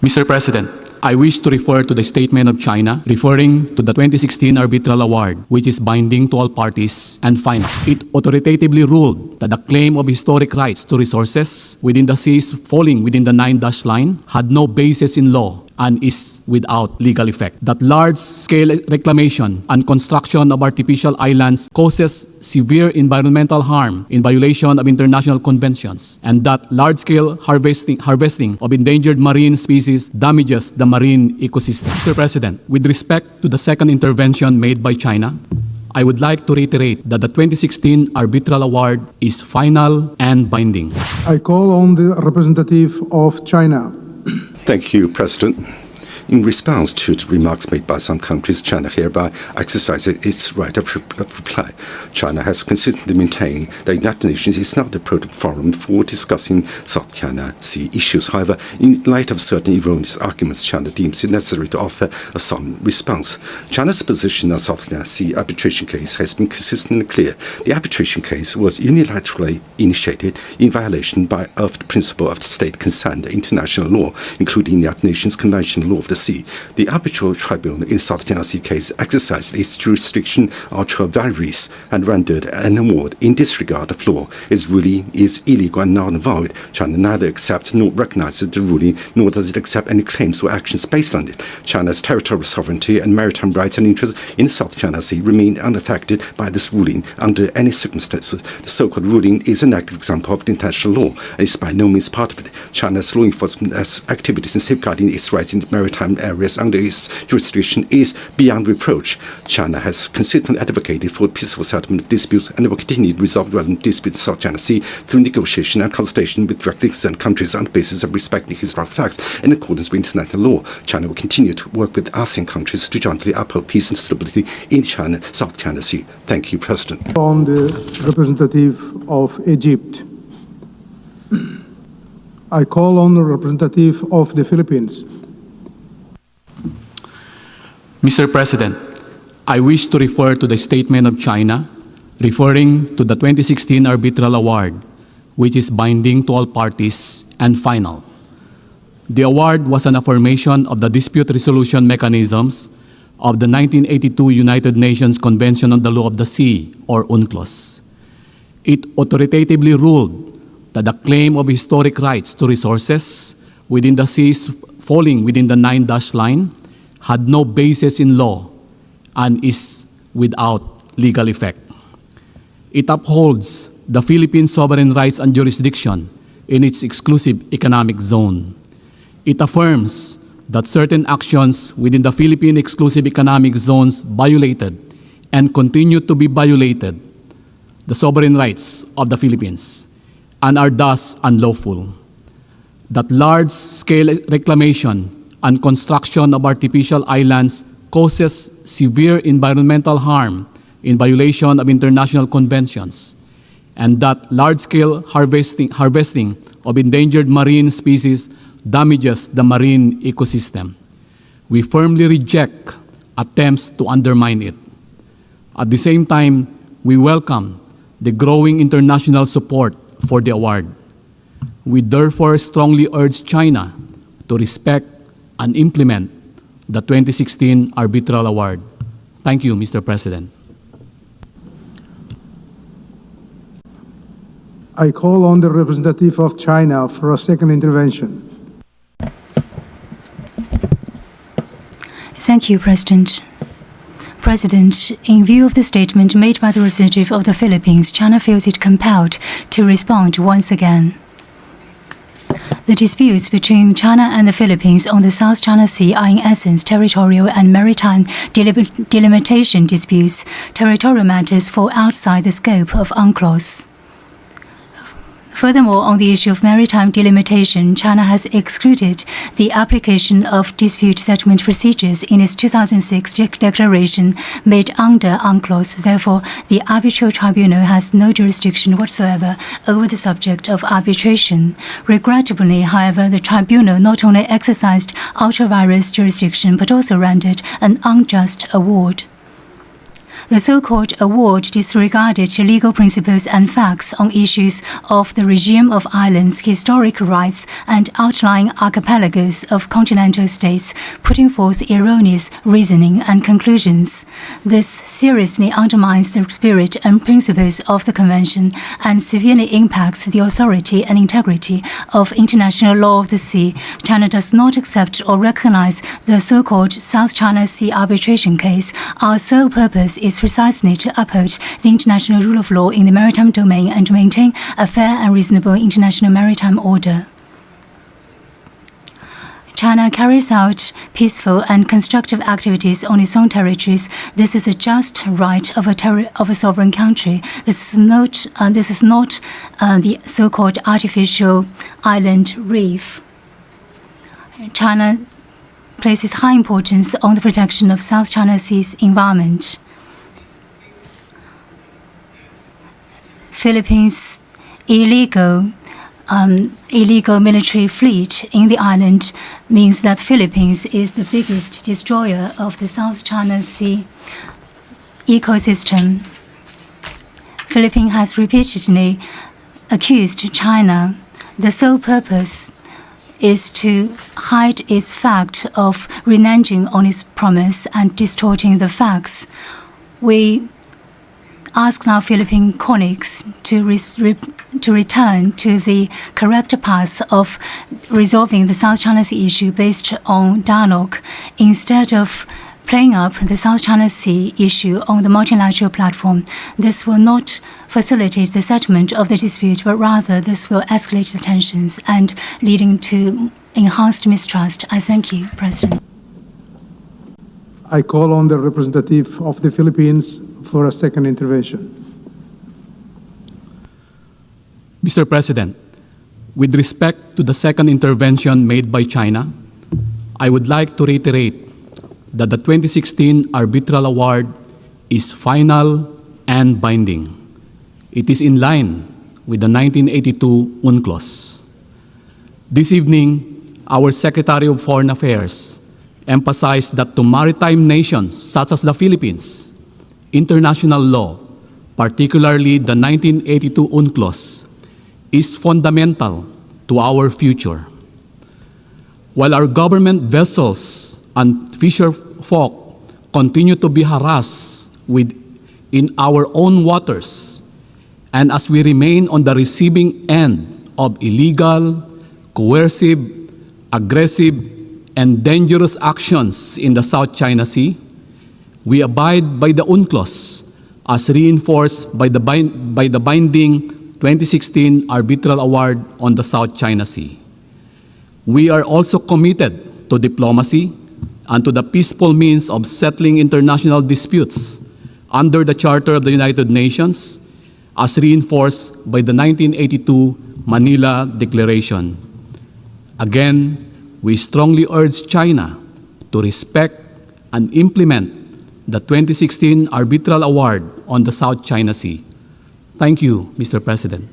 Mr. President, I wish to refer to the statement of China referring to the 2016 arbitral award, which is binding to all parties and final. It authoritatively ruled that the claim of historic rights to resources within the seas falling within the 9-dash line had no basis in law and is without legal effect. That large-scale reclamation and construction of artificial islands causes severe environmental harm in violation of international conventions, and that large-scale harvesting of endangered marine species damages the marine ecosystem. Mr. President, with respect to the second intervention made by China, I would like to reiterate that the 2016 arbitral award is final and binding. I call on the representative of China. Thank you, President. In response to the remarks made by some countries, China hereby exercises its right of reply. China has consistently maintained that the United Nations is not the appropriate forum for discussing South China Sea issues. However, in light of certain erroneous arguments, China deems it necessary to offer a solemn response. China's position on South China Sea arbitration case has been consistently clear. The arbitration case was unilaterally initiated in violation of the principle of state consent, international law, including the United Nations Convention Law of the Sea. The arbitral tribunal in the South China Sea case exercised its jurisdiction ultra vires and rendered an award in disregard of law. Its ruling is illegal and null and void. China neither accepts nor recognizes the ruling, nor does it accept any claims or actions based on it. China's territorial sovereignty and maritime rights and interests in the South China Sea remain unaffected by this ruling under any circumstances. The so-called ruling is an active example of international law and is by no means part of it. China's law enforcement activities in safeguarding its rights in maritime areas under its jurisdiction is beyond reproach. China has consistently advocated for peaceful settlement of disputes and will continue to resolve relevant disputes in South China Sea through negotiation and consultation with directly concerned countries on the basis of respecting historical facts in accordance with international law. China will continue to work with ASEAN countries to jointly uphold peace and stability in China, South China Sea. Thank you, President. On the representative of Egypt. I call on the representative of the Philippines. Mr. President, I wish to refer to the statement of China referring to the 2016 arbitral award, which is binding to all parties and final. The award was an affirmation of the dispute resolution mechanisms of the 1982 United Nations Convention on the Law of the Sea, or UNCLOS. It authoritatively ruled that the claim of historic rights to resources within the seas falling within the 9-dash line had no basis in law and is without legal effect. It upholds the Philippines' sovereign rights and jurisdiction in its exclusive economic zone. It affirms that certain actions within the Philippine exclusive economic zones violated and continue to be violated the sovereign rights of the Philippines and are thus unlawful. That large-scale reclamation and construction of artificial islands causes severe environmental harm in violation of international conventions, and that large-scale harvesting of endangered marine species damages the marine ecosystem. We firmly reject attempts to undermine it. At the same time, we welcome the growing international support for the award. We therefore strongly urge China to respect and implement the 2016 arbitral award. Thank you, Mr. President. I call on the representative of China for a second intervention. Thank you, President. President, in view of the statement made by the representative of the Philippines, China feels it compelled to respond once again. The disputes between China and the Philippines on the South China Sea are in essence territorial and maritime delimitation disputes. Territorial matters fall outside the scope of UNCLOS. Furthermore, on the issue of maritime delimitation, China has excluded the application of dispute settlement procedures in its 2006 declaration made under UNCLOS. Therefore, the arbitral tribunal has no jurisdiction whatsoever over the subject of arbitration. Regrettably, however, the tribunal not only exercised ultra vires jurisdiction but also rendered an unjust award. The so-called award disregarded legal principles and facts on issues of the regime of islands, historic rights, and outlying archipelagos of continental states, putting forth erroneous reasoning and conclusions. This seriously undermines the spirit and principles of the Convention and severely impacts the authority and integrity of international law of the sea. China does not accept or recognize the so-called South China Sea arbitration case. Our sole purpose is precisely to uphold the international rule of law in the maritime domain and to maintain a fair and reasonable international maritime order. China carries out peaceful and constructive activities on its own territories. This is a just right of a sovereign country. This is not the so-called artificial island reef. China places high importance on the protection of South China Sea's environment. Philippines' illegal military fleet in the island means that Philippines is the biggest destroyer of the South China Sea ecosystem. Philippines has repeatedly accused China. The sole purpose is to hide its fact of reneging on its promise and distorting the facts. We ask now Philippine colleagues to return to the correct path of resolving the South China Sea issue based on dialogue, instead of playing up the South China Sea issue on the multilateral platform. This will not facilitate the settlement of the dispute, but rather this will escalate the tensions and leading to enhanced mistrust. I thank you, President. I call on the representative of the Philippines for a second intervention. Mr. President, with respect to the second intervention made by China, I would like to reiterate that the 2016 arbitral award is final and binding. It is in line with the 1982 UNCLOS. This evening, our Secretary of Foreign Affairs emphasized that to maritime nations such as the Philippines, international law, particularly the 1982 UNCLOS, is fundamental to our future. While our government vessels and fisher folk continue to be harassed in our own waters, and as we remain on the receiving end of illegal, coercive, aggressive, and dangerous actions in the South China Sea, we abide by the UNCLOS as reinforced by the binding 2016 arbitral award on the South China Sea. We are also committed to diplomacy and to the peaceful means of settling international disputes under the Charter of the United Nations as reinforced by the 1982 Manila Declaration. Again, we strongly urge China to respect and implement the 2016 arbitral award on the South China Sea. Thank you, Mr. President.